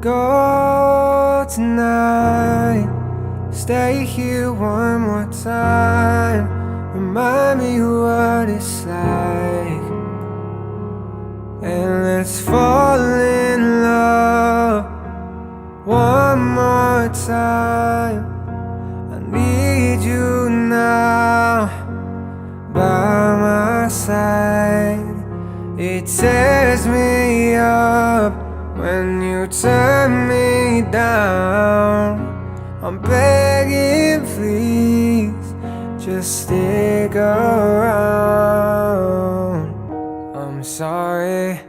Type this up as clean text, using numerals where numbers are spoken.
go tonight. Stay here one more time. Remind me what it's like, and let's fall in love one more time. I need you now by my side. It tears me up when you turn me down. I'm begging, please, just stick around. I'm sorry